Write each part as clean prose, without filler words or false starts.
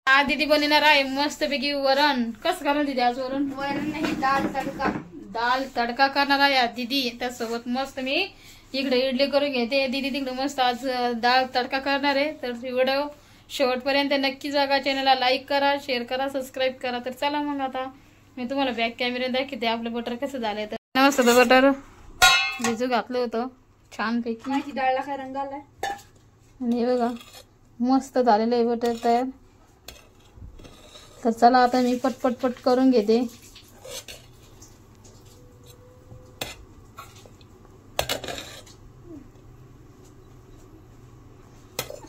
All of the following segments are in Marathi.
आज दीदी बनवणार आहे मस्तपैकी वरण. कसं करणार दीदी आज वरण? वरण नाही, दाल तडका. दाल तडका करणार आहे दीदी. त्यासोबत मस्त मी इकडे इडली करून घेते. दीदी तिकडे मस्त आज दाल तडका करणार आहे. तर व्हिडिओ शेवटपर्यंत नक्की जागा. चॅनलला लाईक करा, शेअर करा, सबस्क्राईब करा. तर चला मग आता मी तुम्हाला बॅक कॅमेरा दाखवते आपलं बटर कसं झालंय. तर मस्त बटर भिजू घातलं होतं छान पैकी. डाळला काय रंग आलाय आणि हे बघा मस्त झालेलं आहे बटर तयार. तर चला आता मी पटपट करून घेते.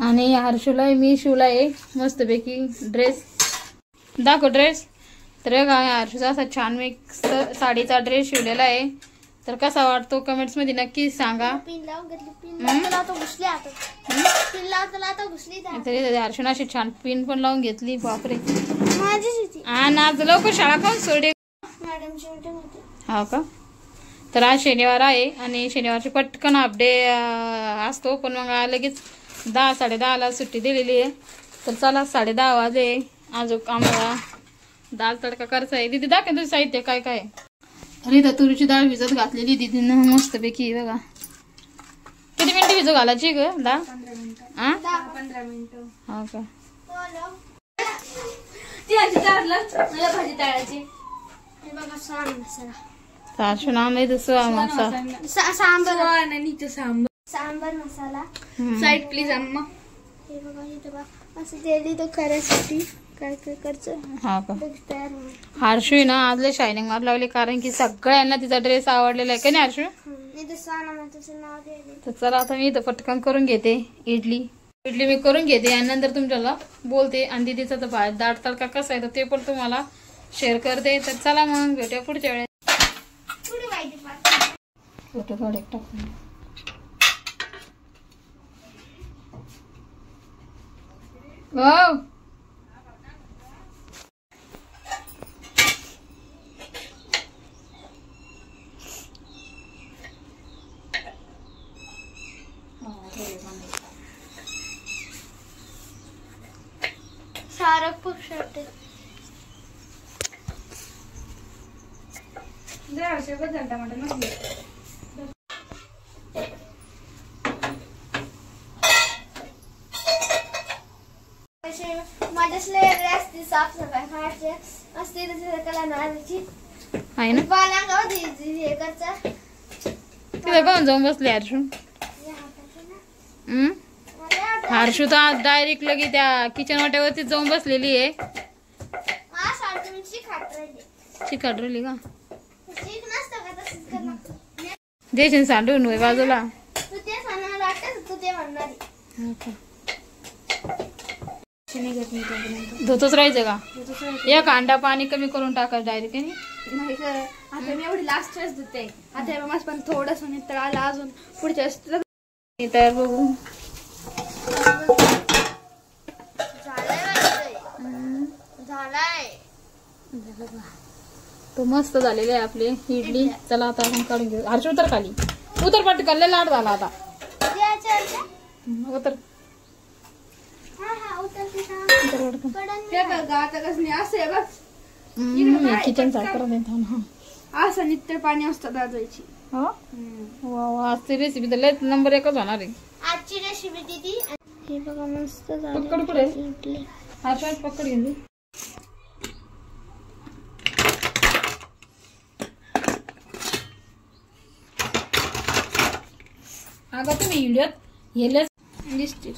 आणि हर्षूला मी शिवलाय मस्तपैकी ड्रेस. दाखव ड्रेस. तर बघा हर्षूचा असा छान मिक्स साडीचा ड्रेस शिवलेला आहे. तर कसा वाटतो कमेंट्स मध्ये नक्की सांगा. तरी हर्षून अशी छान पिन पण लावून घेतली. बापरे. आणि आज लवकर शाळा कोण सोडे हा का. तर आज शनिवार आहे आणि शनिवारची पटकन अपडे असतो. पण मग लगेच 10 10:30ला सुट्टी दिलेली आहे. तर चला 10:30 वाजले. अजून आम्हाला दाल तडका करायचा आहे. दीदी दाखव तुझं साहित्य काय काय. अरे तर तुरीची डाळ भिजत घातलेली दीदीनं मस्तपैकी. बघा किती मिनिटं भिजू घालायची ग? 15 मिनिटं. हा का. भाजी तळायची. सांबर मसाला साईड प्लीज अम्मा. हे बघा इथे बघा असं तेल तो करायसाठी काय काय करायचं. हा का. हर्षू ना आजले शायनिंग मार लावली कारण की सगळ्यांना तिचा ड्रेस आवडलेला आहे का नाही हर्षू. तर चला आता मी इथं पटकन करून घेते इडली मी करून घेते आणि नंतर तुमच्याला बोलते. आणि दीदीचा तर दाळ तडका कसा आहे ते पण तुम्हाला शेअर करते. तर चला मग भेटूया पुढच्या वेळेस. सारं खूप शर्ट टमाटर नसले. माझ्यासले असते साफसफाई करायची असते कला नाची आहे ना. पालांगाव हे करचा तिथं कोण जाऊन बसले हर्षू. हर्षू तर आज डायरेक्ट लगी त्या किचन वाट्यावरती जाऊन बसलेली आहे. चिकट राहिली का. देशील सांडून होय बाजूला. धुतच राहायचं का. एक अंडा पाणी कमी करून टाका डायरेक्ट. नाही आता मी एवढी लास्ट वेळेस धुते. आता मस्त पण थोडस तर आला अजून पुढच्या तर बघू. तो मस्त झालेले आहे आपले इडली. चला आता आपण काढून घेऊ. हर्ष उतर खाली उतर पटकन लय लाट झाला आता. उतर किचन साफ करून देत. असं नित्य पाणी असतं दादाची. आजची रेसिपी तर लय नंबर 1 होणार आहे. आजची रेसिपी दिदी हे बघा मस्त पकड पुढे हर्ष पकड घेऊन. अगं तुम्ही व्हिडिओत हेलच दिसते.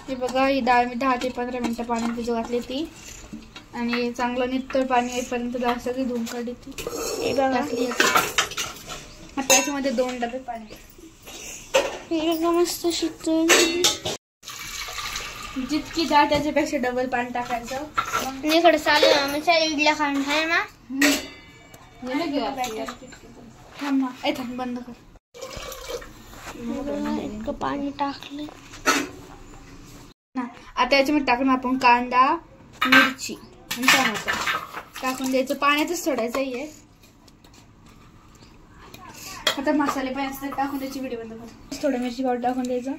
हे बघा ही डाळ मी 10 ते 15 मिनिटं पाणी भिजू घातली ती. आणि चांगलं नितळ पाणी येईपर्यंत डाळ सगळी धुवून काढली ती. हे बघा आता याच्यामध्ये 2 डबे पाणी. हे बघा मस्त शिजून. जितकी डाळ त्याच्यापेक्षा डबल पाणी टाकायचं. इकडे चालू आमच्या इडल्या खाऊन आहे ना. थांब ना. थांब बंद कर. इतकं पाणी टाकलं ना. आता याच्यामध्ये टाकून आपण कांदा मिरची आणि टमाटर टाकून द्यायचं. पाण्यातच सोडायचं आहे. आता मसाले पण असतात टाकून त्याची व्हिडिओ बंद कर. थोडं मिरची पावडर टाकून द्यायचं.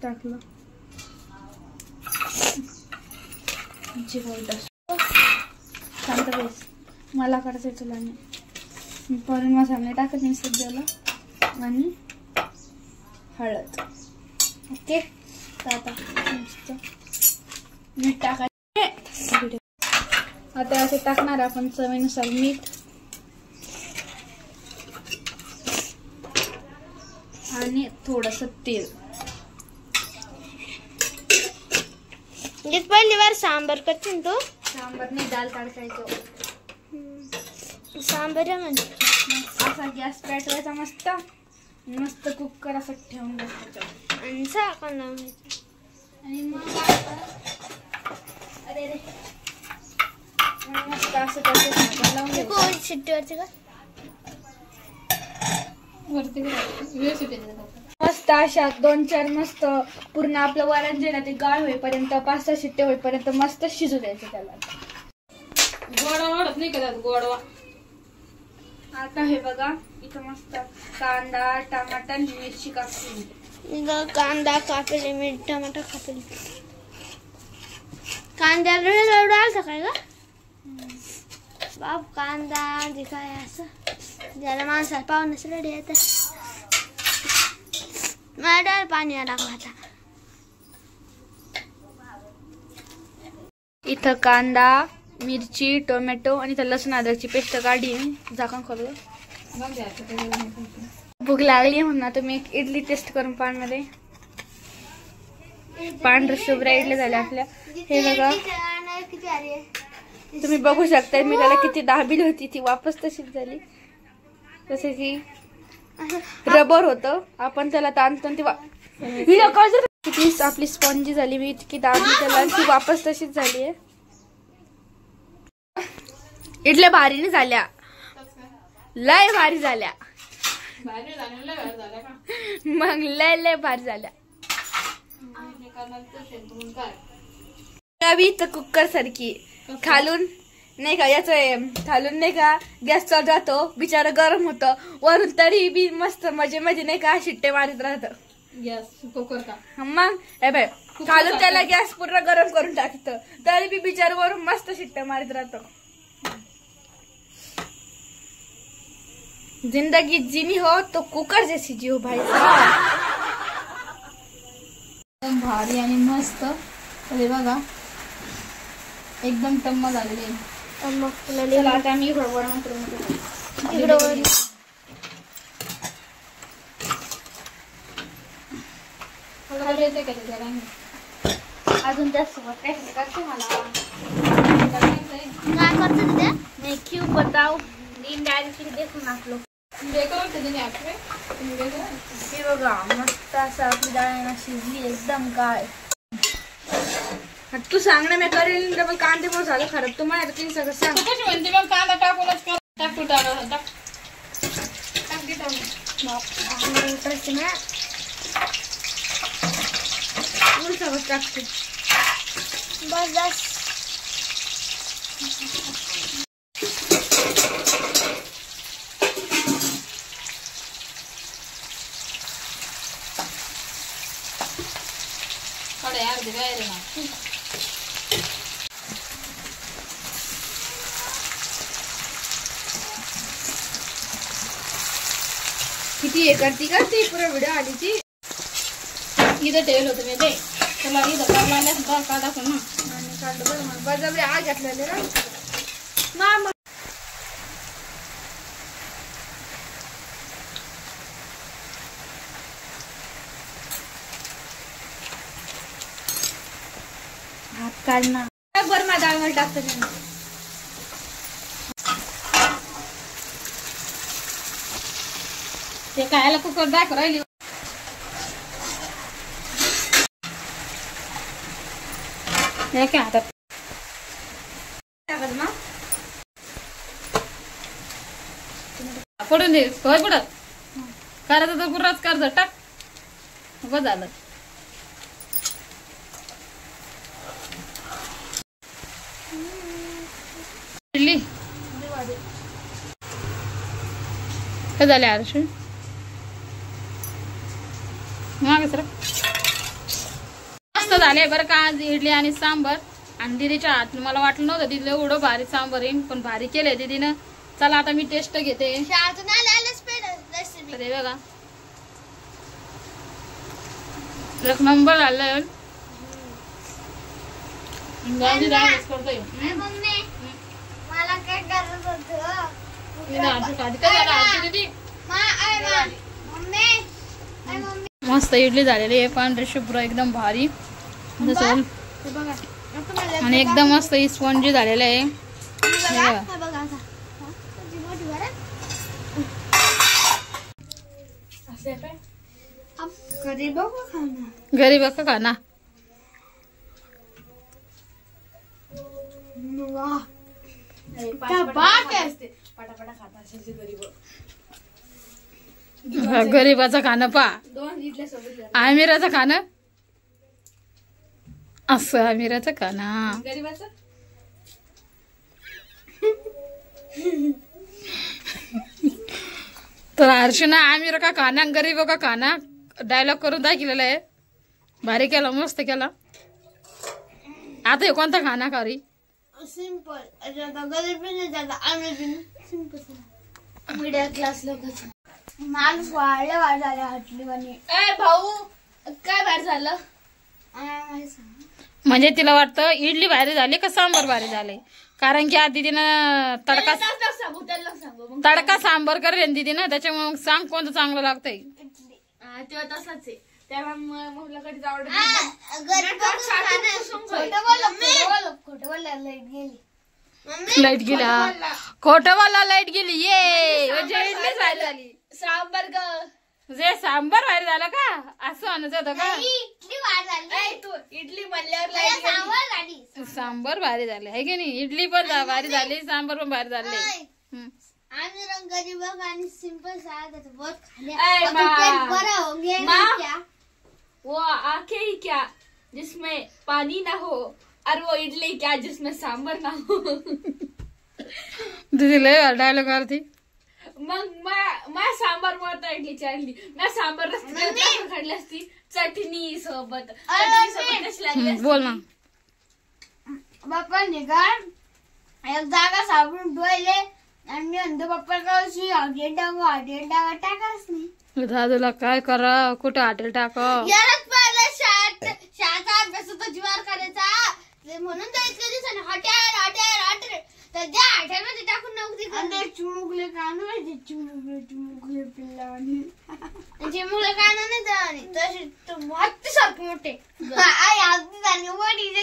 टाकलं. शांत बस, मला करायचं तुला नाही. पण मसाला टाकत नाही सध्याला. आणि हळद. ओके, आता मस्त मीठ टाकायचं. आता असे टाकणार आपण चवीनुसार मीठ आणि थोडस तेल. पहिली बार सांबर करते ना तू? सांबर नाही, दाल तडकायचं. सांबर म्हणजे असा गॅस पेटवायचा मस्त. मस्त कुकर असं ठेवून द्यायचं आणि झाकण लावायचं. आणि मग अरे रे मस्त असं त्याचं झाकण लावून द्यायचं. कोण शिट्टीवरची का? वरती व्यवस्थित येते. मस्त अशा 2-4 मस्त पूर्ण आपलं वरण जे ना ते गाळ होईपर्यंत 5-6 शिट्टे होईपर्यंत मस्त शिजू द्यायचं त्याला. गोडवा वाढत नाही का त्यात गोडवा? आता हे बघा इथं मस्त कांदा, टमाटर, मिरची कापली. कांदा कापले, मीठ टमाटर कापले. कांद्याला एवढं आलं काय का बाप? कांदा जे काय असं ज्याला माणसाला पाहुणच रेडी येत. माझ्या पाणी आला आता. इथं कांदा, मिरची, टोमॅटो आणि इथं लसूण अद्रकची पेस्ट काढली. झाकण खोललं. भूक लागली म्हणून आता मी एक इडली टेस्ट करून पानमध्ये. पांढर शुभ्र इडल्या झाल्या आपल्या. हे बघा तुम्ही बघू शकता, मी त्याला किती दाबील होती ती वापस तशीच झाली. जसे की रबर होतं, आपण त्याला ताणतो ती किती आपली स्पॉन्जी झाली. मी इतकी दाबली त्याला, ती वापस तशीच झाली आहे. इडल्या भारीने झाल्या, लय भारी झाल्या. मग लय भारी झाल्या. नवी तर कुकर सारखी खालून नाही का, याच खालून नाही का गॅस चालू राहतो, बिचारा गरम होतं वरून, तरी बी मस्त मजे नाही का शिट्टे मारित राहत गॅस कुकर का. मग हे बाय खालून त्याला गॅस पूर्ण गरम करून टाकत, तरी बी बिचार वरून मस्त शिट्टे मारित राहत. जिंदगी जीनी हो तो कुकर जैसी जी हो भाई साहब. एकदम भारी आणि मस्त. हे बघा एकदम टम्म झालेले. चला आता मी वरण करून येते का ते जरा अजून जास्त काय करते मला काय करते तिथे? मैं क्यों बताओ, इनडायरेक्टली देखो ना आप लोग. देखो कितने आपके हे बघा मस्त असं आपली डाळ शिजली एकदम. काय तू सांग ना, मी करेल. डबल कांदे पण झालं खराब. तुम्हाला तीन सगळं सांग. कशी म्हणते मग कांदा टाकूनच कर. टाकू टाकू टाक सगळं टाकते बस बस. कडे यार दे रे ना. किती हे करती का ती पुरा व्हिडिओ आली ती. इथं ठेवलं होतं मी ते. त्याला इथं काढला सुद्धा काढा पण ना. आणि काढलं बरं मग बजाबरी आग घातलेले ना. भात काढणार बरं. माझ्या डाळवर टाकतं त्यांना. ते खायला कुकर दाखव राहिली. हे काय हातात टाकत मग पडून दे. होय पडत करायचं तर गुर्राच कर्ज टाक. बस झालं. काय झाले आरशू मागे सर झाले बरं का आज इडली आणि सांबर. आणि दीदीच्या हात मला वाटलं नव्हतं दीदीला एवढं भारी सांबर येईन, पण भारी केलंय दीदीनं. चला आता मी टेस्ट घेते. तर हे बघा एक नंबर झालं. करतोय मस्त इडली झालेली आहे, पांढरी शुभ्र एकदम भारी आणि एकदम मस्त स्पॉन्जी झालेलं आहे. गरीब का खाना गरीबाचं खाणं पा आमिराचं खाणं असं आमिराचं खाणं गरीबाचं. तर अर्चना आमिर का खाना गरीब का खाना डायलॉग करून दाखवलेला आहे. भारी केला, मस्त केला. आता हे कोणता खाना खारी सिंपल गरीब भी नाही ज्यादा आम्ही भी सिंपल मिडल क्लास लोकांचं. माणूस वाढले झाले हटलीवानी. भाऊ काय बाहेर झालं? म्हणजे तिला वाटतं इडली भारी झाली का सांबर भारी झाले, कारण की आधी तिनं तडका सांबर करेल दीदीनं, त्याच्यामुळे सांग कोणतं चांगलं लागतंय. तेव्हा तसाच आहे, त्यामुळे मुलं कधीच आवडत लाईट गेली. खोटं बोला लाईट गेली. ये म्हणजे इडली भारी झाली. सांबर जे सांबर भारी झालं का असं म्हणायचं होतं का? तू इडली म्हणल्यावर सांबर भारी झाले आहे की नाही. इडली पण भारी झाली, सांबर पण भारी झाले. आम्ही रंग गरीब आणि सिंपल वो आंखें ही क्या जिसमें पानी ना हो, और वो इडली क्या जिसमें सांबर ना हो. दीदी लय डायलॉग करती. मग मैं सांबर बोलता इडली चालली मैं सांबर काढली असती चटणी सोबत कशी लागली. बोल ना. बाप्पा निघाल एक जागा साबून धुवायले आणि मी म्हणतो बाप्पा कशी हॉटेल टाकाच नाही. दादूला काय करा, कुठं हॉटेल टाका. यारच पाहिलं शाळेचा अभ्यासाचा जीवार करायचा म्हणून तर इतक्या दिवसाने हॉटेल हॉटेल हॉटेल तर ज्या हॉटेलमध्ये टाकून नोकरी चिमुकले कान चिमुकले पिल्लावानी चिमुकले कान नाही तसे हत्ती सारखे मोठे आई हत्ती झाली वडीचे